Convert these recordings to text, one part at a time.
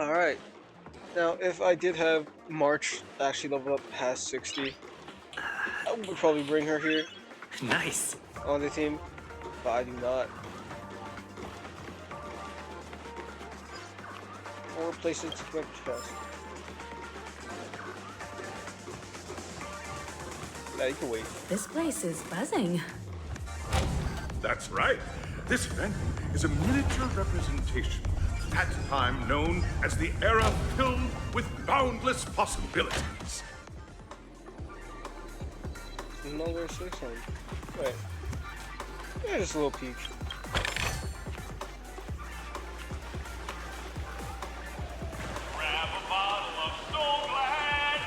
Alright. Now, if I did have March actually level up past 60, I would probably bring her here Nice. on the team, but I do not. Or place it to connect the chest. Now you can wait. This place is buzzing. That's right. This event is a miniature representation of that time known as the era filled with boundless possibilities. Another 600. Wait. Yeah, just a little peek. Grab a bottle of Soul Glad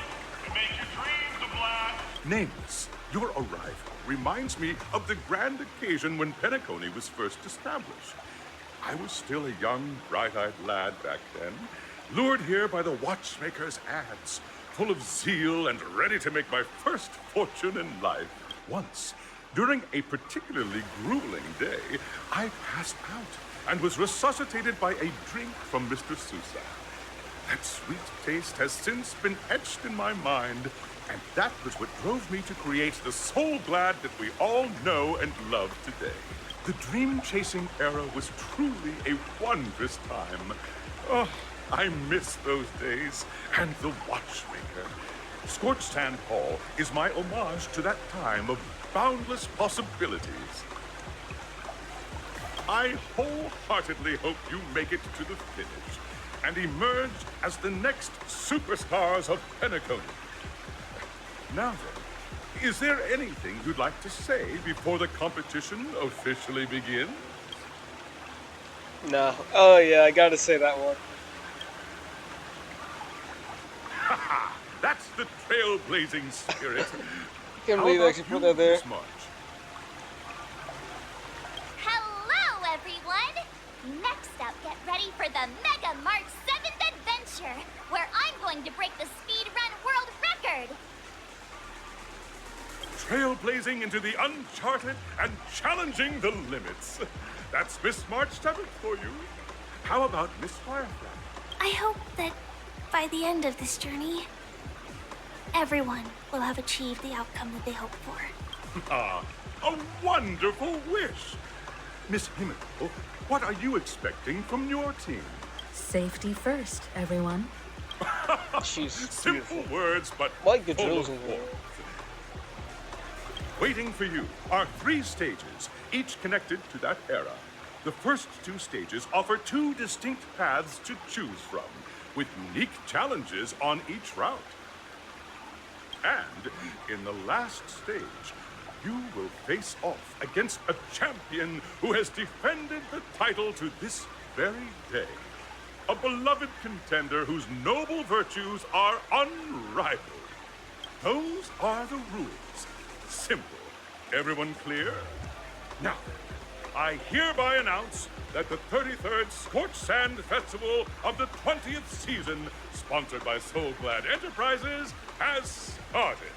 and make your dreams a blast. Nameless, your arrival reminds me of the grand occasion when Penacony was first established. I was still a young, bright-eyed lad back then, lured here by the watchmaker's ads, full of zeal and ready to make my first fortune in life. Once, during a particularly grueling day, I passed out and was resuscitated by a drink from Mr. Sousa. That sweet taste has since been etched in my mind, and that was what drove me to create the Soul Glad that we all know and love today. The dream-chasing era was truly a wondrous time. Oh, I miss those days, and the watchmaker. Scorched Sand Hall is my homage to that time of boundless possibilities. I wholeheartedly hope you make it to the finish and emerge as the next superstars of Penacony. Now then, is there anything you'd like to say before the competition officially begins? No. Oh yeah, I gotta say that one. Haha, that's the trailblazing spirit. Can't How believe I about actually you, put that there. Miss March? Hello, everyone! Next up, get ready for the Mega March 7th adventure, where I'm going to break the speedrun world record! Trailblazing into the uncharted and challenging the limits. That's Miss March 7th for you. How about Miss Firefly? I hope that by the end of this journey, everyone will have achieved the outcome that they hope for. Ah, a wonderful wish. Miss Himiko, what are you expecting from your team? Safety first, everyone. She's Simple beautiful. words, but Like the full drills of in there. warmth. Waiting for you are 3 stages, each connected to that era. The first 2 stages offer 2 distinct paths to choose from, with unique challenges on each route. And in the last stage, you will face off against a champion who has defended the title to this very day. A beloved contender whose noble virtues are unrivaled. Those are the rules. Simple. Everyone clear? Now, I hereby announce that the 33rd Scorched Sand Festival of the 20th season, sponsored by Soul Glad Enterprises, has started.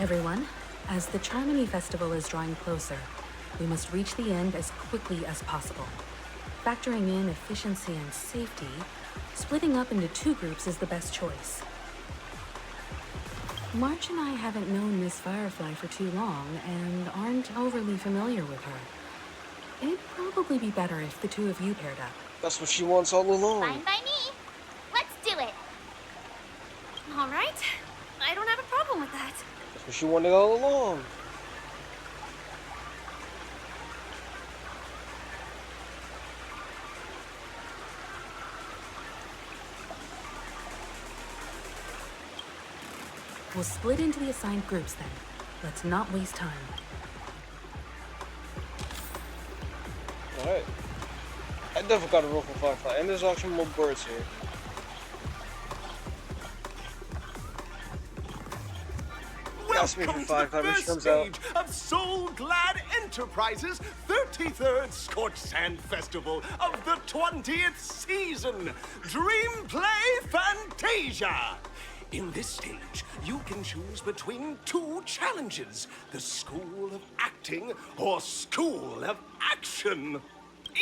Everyone, as the Charmony Festival is drawing closer, we must reach the end as quickly as possible. Factoring in efficiency and safety, splitting up into 2 groups is the best choice. March and I haven't known Miss Firefly for too long and aren't overly familiar with her. It'd probably be better if the 2 of you paired up. That's what she wants all along. Fine by me. Let's do it. All right. I don't have a problem with that. That's what she wanted all along. We'll split into the assigned groups then. Let's not waste time. Alright. I definitely got a roll for Firefly, and there's actually more birds here. That's me for Welcome to the Firefly when she first comes out. stage of Soul Glad Enterprises' 33rd Scorched Sand Festival of the 20th season, Dream Play Fantasia. In this stage, you can choose between 2 challenges, the School of Acting or School of Action.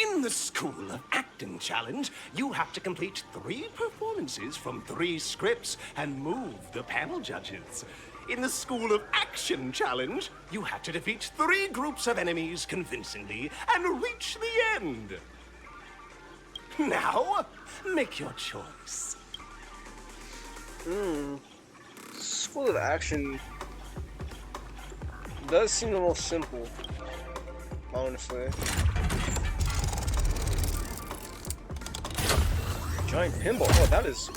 In the School of Acting Challenge, you have to complete 3 performances from 3 scripts and move the panel judges. In the School of Action Challenge, you have to defeat 3 groups of enemies convincingly and reach the end. Now, make your choice. School of Action does seem the most simple, honestly. Giant pinball. Oh, that is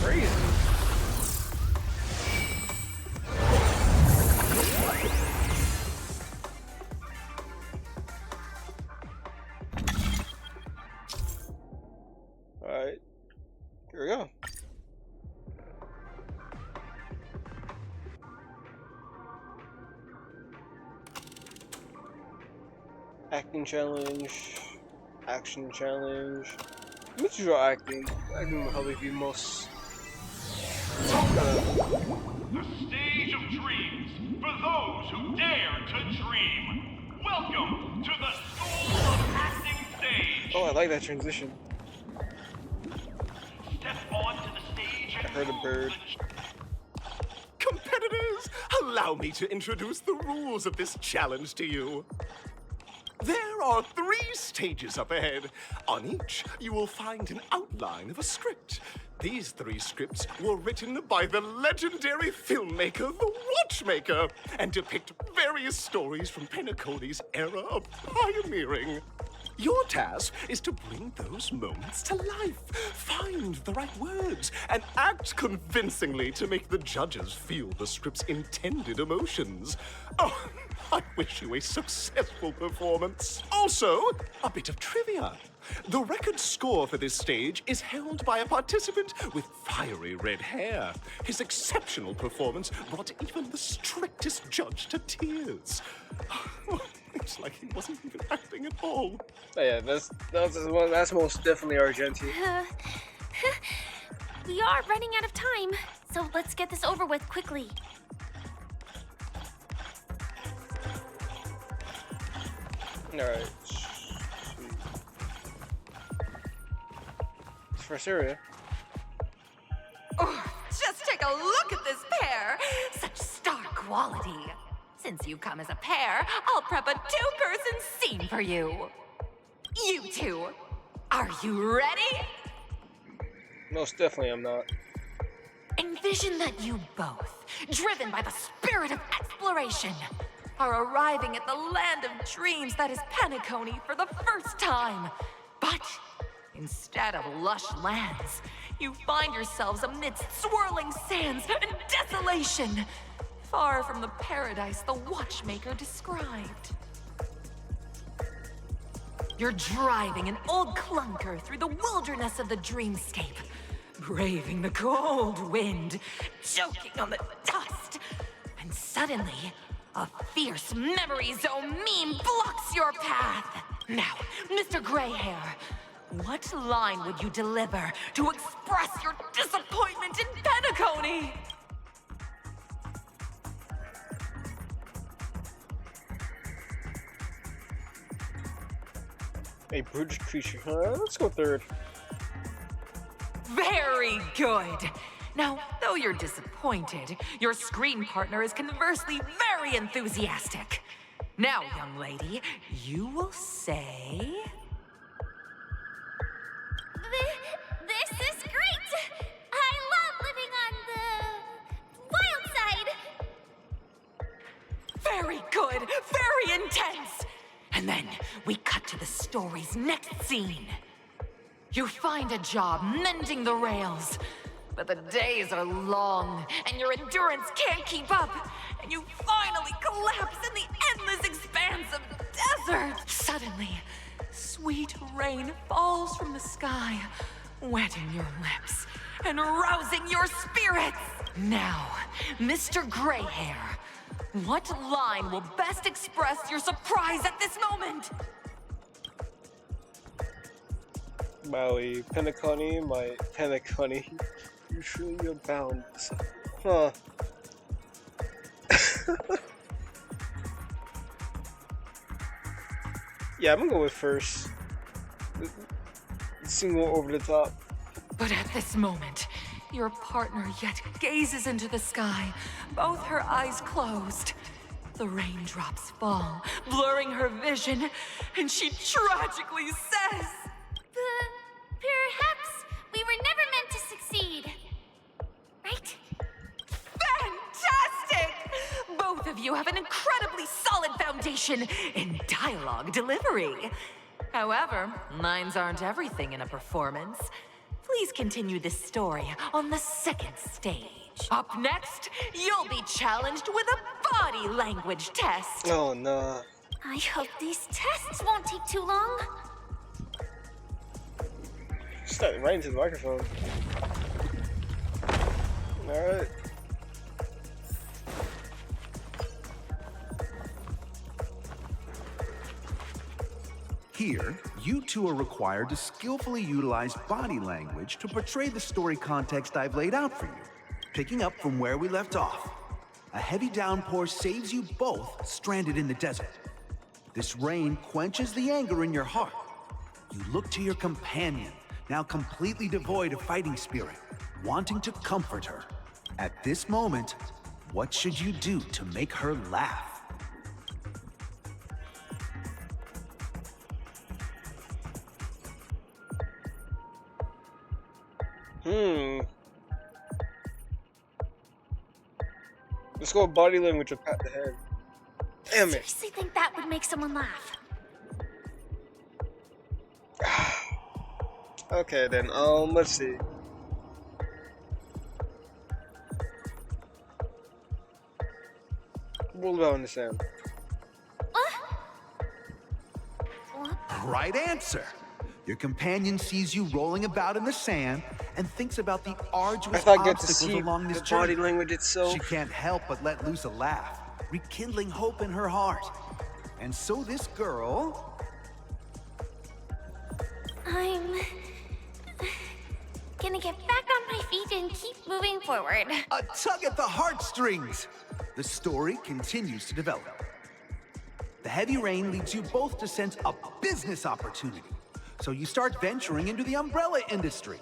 crazy. Alright. Here we go. Acting challenge. Action challenge. Let's draw acting. Acting will probably be most. The stage of dreams for those who dare to dream. Welcome to the School of Acting stage. Oh, I like that transition. Step onto the stage and I heard a bird. Competitors, allow me to introduce the rules of this challenge to you. There are 3 stages up ahead. On each, you will find an outline of a script. These 3 scripts were written by the legendary filmmaker, The Watchmaker, and depict various stories from Penacony's era of pioneering. Your task is to bring those moments to life, find the right words, and act convincingly to make the judges feel the script's intended emotions. Oh, I wish you a successful performance. Also, a bit of trivia. The record score for this stage is held by a participant with fiery red hair. His exceptional performance brought even the strictest judge to tears. It's like he wasn't even acting at all. Oh, yeah, that's most definitely Argenti. We are running out of time, so let's get this over with quickly. Alright. First area. Oh, just take a look at this pair! Such star quality. Since you come as a pair, I'll prep a 2-person scene for you. You two, are you ready? Most definitely I'm not. Envision that you both, driven by the spirit of exploration, are arriving at the land of dreams that is Penacony for the first time. But instead of lush lands, you find yourselves amidst swirling sands and desolation, far from the paradise the Watchmaker described. You're driving an old clunker through the wilderness of the dreamscape, braving the cold wind, choking on the dust, and suddenly, a fierce memory zone meme blocks your path. Now, Mr. Greyhair, what line would you deliver to express your disappointment in Penacony? A brutish creature. Let's go third. Very good. Now, though you're disappointed, your screen partner is conversely very enthusiastic. Now, young lady, you will say... This is great! I love living on the wild side! Very good, very intense. And then we cut to the story's next scene. You find a job mending the rails, but the days are long and your endurance can't keep up, and you finally collapse in the endless expanse of desert. Suddenly, sweet rain falls from the sky, wetting your lips and rousing your spirits. Now, Mr. Greyhair, what line will best express your surprise at this moment? Maui, Penacony, my Penacony. You truly abound. Huh. Yeah, I'm gonna go with first. It seemed more over the top. But at this moment, your partner yet gazes into the sky, both her eyes closed. The raindrops fall, blurring her vision, and she tragically says, Perhaps we were never meant to succeed. Right? Fantastic! Both of you have an incredibly solid foundation in dialogue delivery. However, lines aren't everything in a performance. Please continue this story on the second stage. Up next, you'll be challenged with a body language test. Oh no. I hope these tests won't take too long. Starting right into the microphone. Alright. Here, you two are required to skillfully utilize body language to portray the story context I've laid out for you. Picking up from where we left off, a heavy downpour saves you both stranded in the desert. This rain quenches the anger in your heart. You look to your companion, now completely devoid of fighting spirit, wanting to comfort her. At this moment, what should you do to make her laugh? Let's go with body language or pat the head. Damn it. Seriously think that would make someone laugh? Okay then, let's see. What about in the sand? Right answer. Your companion sees you rolling about in the sand and thinks about the arduous I thought I get to obstacles see along this the journey. body language itself. She can't help but let loose a laugh, rekindling hope in her heart. And so this girl... I'm gonna get back on my feet and keep moving forward. A tug at the heartstrings! The story continues to develop. The heavy rain leads you both to sense a business opportunity. So you start venturing into the umbrella industry.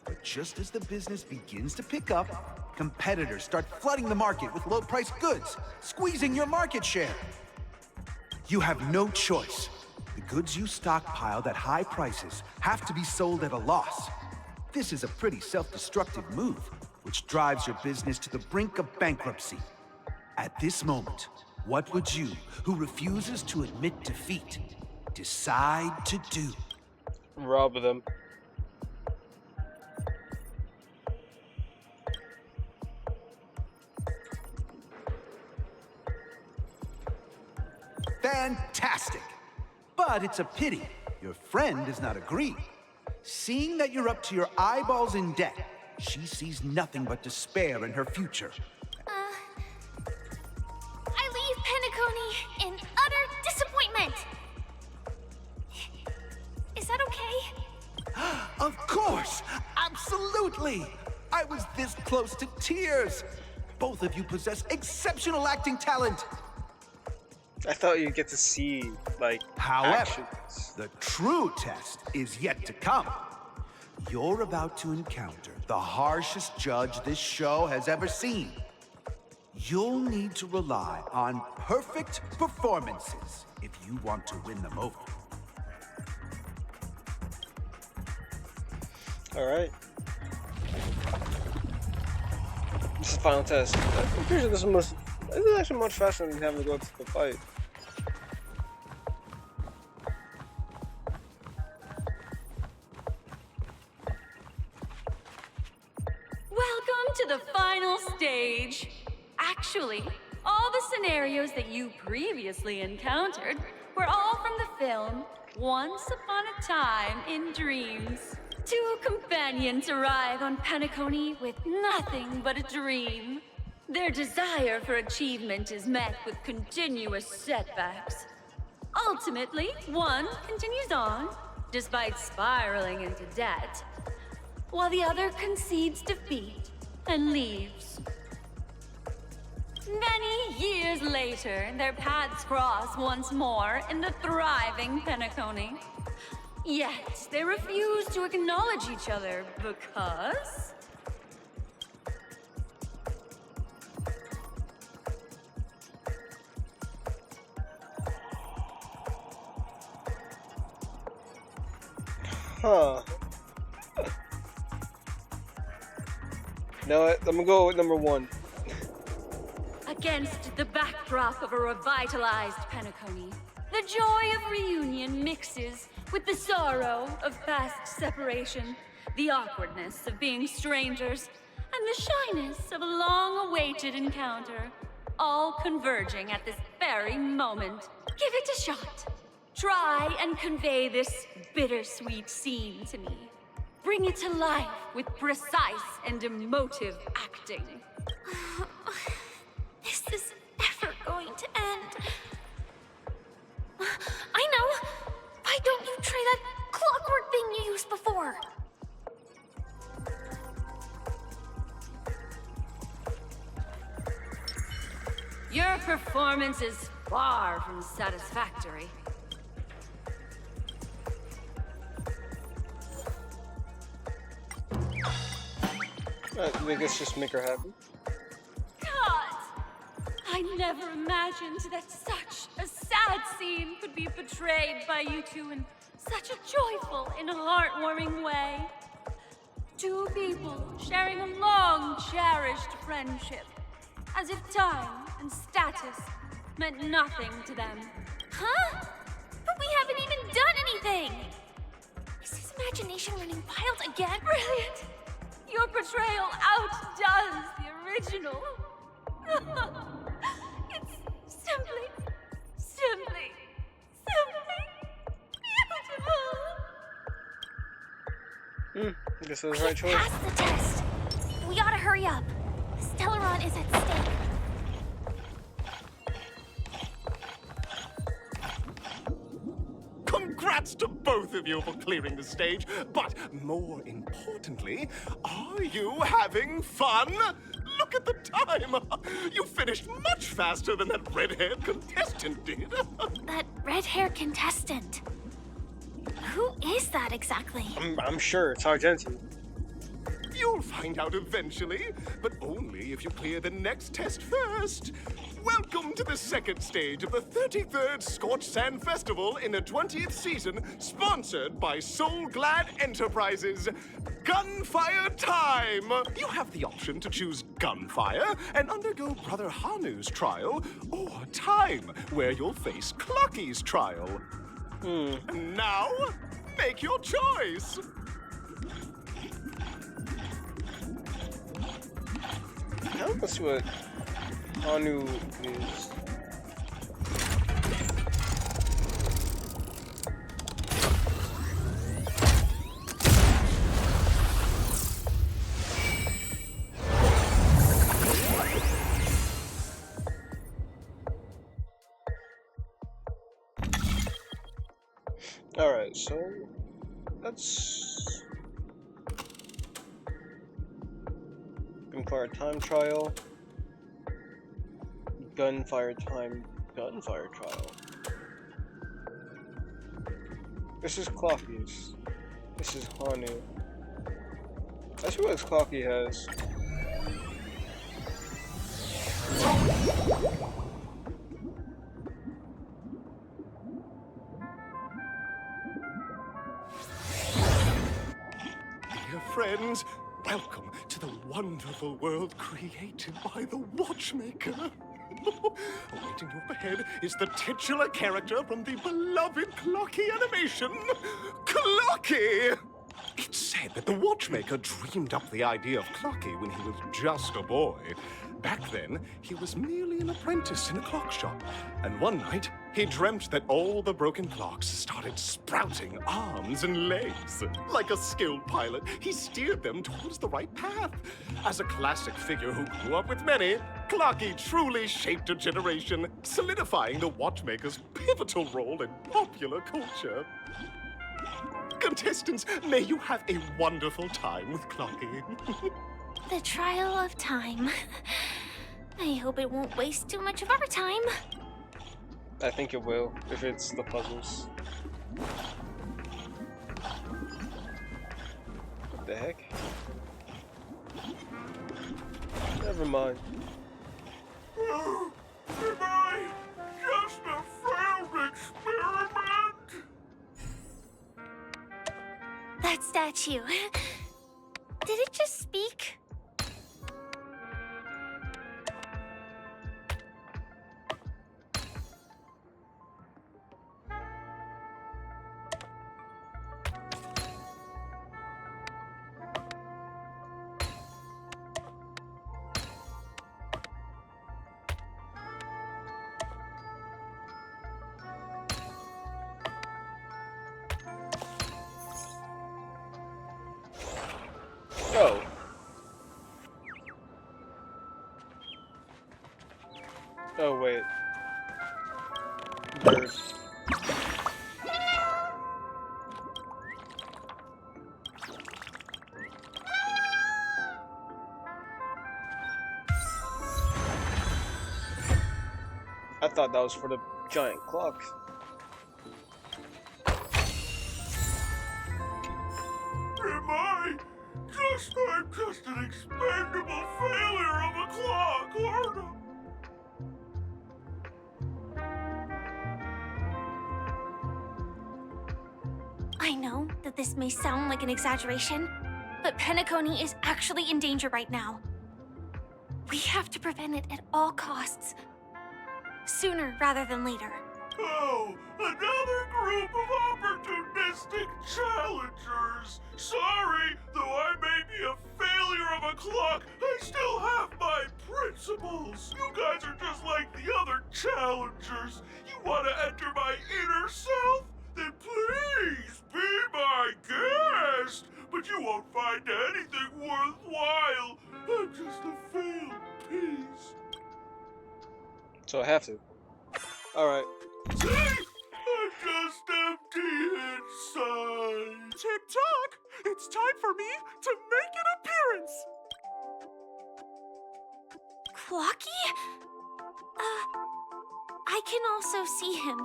But just as the business begins to pick up, competitors start flooding the market with low-priced goods, squeezing your market share. You have no choice. The goods you stockpiled at high prices have to be sold at a loss. This is a pretty self-destructive move, which drives your business to the brink of bankruptcy. At this moment, what would you, who refuses to admit defeat, decide to do? Rob them. Fantastic! But it's a pity your friend does not agree. Seeing that you're up to your eyeballs in debt, she sees nothing but despair in her future. I leave Penacony in utter disappointment. Is that okay? Of course! Absolutely! I was this close to tears! Both of you possess exceptional acting talent! I thought you'd get to see, like, However, actions. the true test is yet to come. You're about to encounter the harshest judge this show has ever seen. You'll need to rely on perfect performances if you want to win them over. Alright. This is the final test. I'm pretty sure this is actually much faster than having to go to the fight. Welcome to the final stage. Actually, all the scenarios that you previously encountered were all from the film Once Upon a Time in Dreams. Two companions arrive on Penacony with nothing but a dream. Their desire for achievement is met with continuous setbacks. Ultimately, one continues on, despite spiraling into debt, while the other concedes defeat and leaves. Many years later, their paths cross once more in the thriving Penacony. Yet they refuse to acknowledge each other because... Huh. No, I'm gonna go with number 1. Against the backdrop of a revitalized Penacony, the joy of reunion mixes with the sorrow of past separation, the awkwardness of being strangers, and the shyness of a long-awaited encounter, all converging at this very moment. Give it a shot. Try and convey this bittersweet scene to me. Bring it to life with precise and emotive acting. Is this ever going to end? I know! Why don't you try that clockwork thing you used before? Your performance is far from satisfactory. I guess just make her happy. God! I never imagined that such a sad scene could be portrayed by you two in such a joyful and heartwarming way. Two people sharing a long, cherished friendship, as if time and status meant nothing to them. Huh? But we haven't even done anything! Is his imagination running wild again? Brilliant! Your portrayal outdoes the original. It's simply beautiful. I guess that was the right choice. Pass the test! We gotta hurry up. Stellaron is at stake. Congrats to both of you for clearing the stage, but more importantly, are you having fun? Look at the time! You finished much faster than that red-haired contestant did. That red-haired contestant. Who is that exactly? I'm sure it's Argenti. You'll find out eventually, but only if you clear the next test first. Welcome to the second stage of the 33rd Scorched Sand Festival in the 20th season, sponsored by Soul Glad Enterprises. Gunfire time! You have the option to choose gunfire and undergo Brother Hanu's trial, or time, where you'll face Clucky's trial. Now, make your choice! Now let's see what Hanu is. Alright, so that's gunfire time trial. Gunfire trial. This is Clocky's. This is Hanu. Let's see what Clocky has. Dear friends, welcome to the wonderful world created by the Watchmaker. Awaiting you up ahead is the titular character from the beloved Clocky animation, Clocky! It's said that the Watchmaker dreamed up the idea of Clocky when he was just a boy. Back then, he was merely an apprentice in a clock shop. And one night, he dreamt that all the broken clocks started sprouting arms and legs. Like a skilled pilot, he steered them towards the right path. As a classic figure who grew up with many, Clocky truly shaped a generation, solidifying the Watchmaker's pivotal role in popular culture. Contestants, may you have a wonderful time with Clocky. The trial of time. I hope it won't waste too much of our time. I think it will, if it's the puzzles. the heck? Never mind. Am I just a failed experiment? That statue. Did it just speak? Oh. Oh, wait. Bird. I thought that was for the giant clock. I'm just an expendable failure of a clock, aren't I? I know that this may sound like an exaggeration, but Penacony is actually in danger right now. We have to prevent it at all costs. Sooner rather than later. Oh, another group of opportunistic challengers. Sorry, though I may be a failure of a clock, I still have my principles. You guys are just like the other challengers. You want to enter my inner self? Then please be my guest. But you won't find anything worthwhile. I'm just a failed piece. So I have to. Alright. See? I'm just empty inside. Tick-tock! It's time for me to make an appearance! Clocky? I can also see him.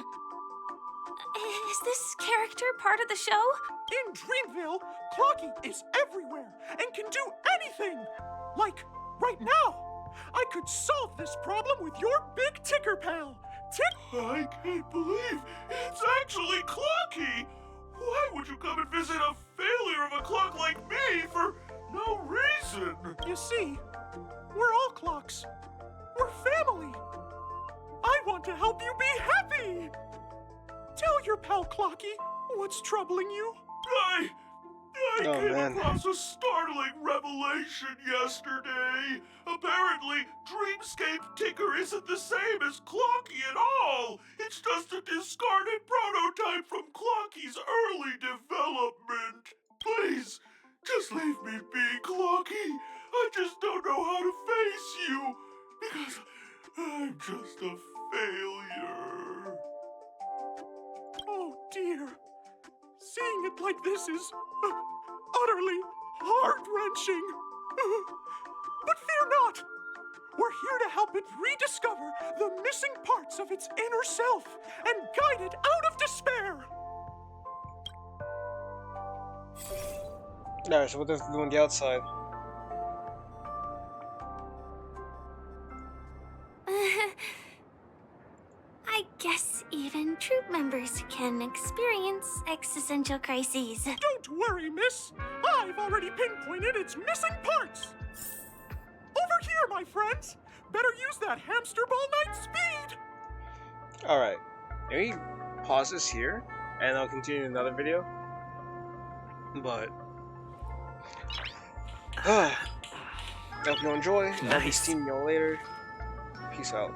Is this character part of the show? In Dreamville, Clocky is everywhere and can do anything! Like, right now! I could solve this problem with your big ticker pal! I can't believe it's actually Clocky! Why would you come and visit a failure of a clock like me for no reason? You see, we're all clocks. We're family. I want to help you be happy! Tell your pal Clocky what's troubling you. I came across a startling revelation yesterday. Apparently, Dreamscape Ticker isn't the same as Clocky at all. It's just a discarded prototype from Clocky's early development. Please, just leave me be, Clocky. I just don't know how to face you because I'm just a failure. Oh dear. Seeing it like this is utterly heart-wrenching. But fear not. We're here to help it rediscover the missing parts of its inner self and guide it out of despair. Alright, so what does it do on the outside? I guess even troop members can experience existential crises. Don't worry, miss. I've already pinpointed its missing parts. Over here, my friends. Better use that hamster ball night speed. Alright. Let me pause this here, and I'll continue in another video. But... I hope you enjoy. I'll be seeing you all later. Peace out.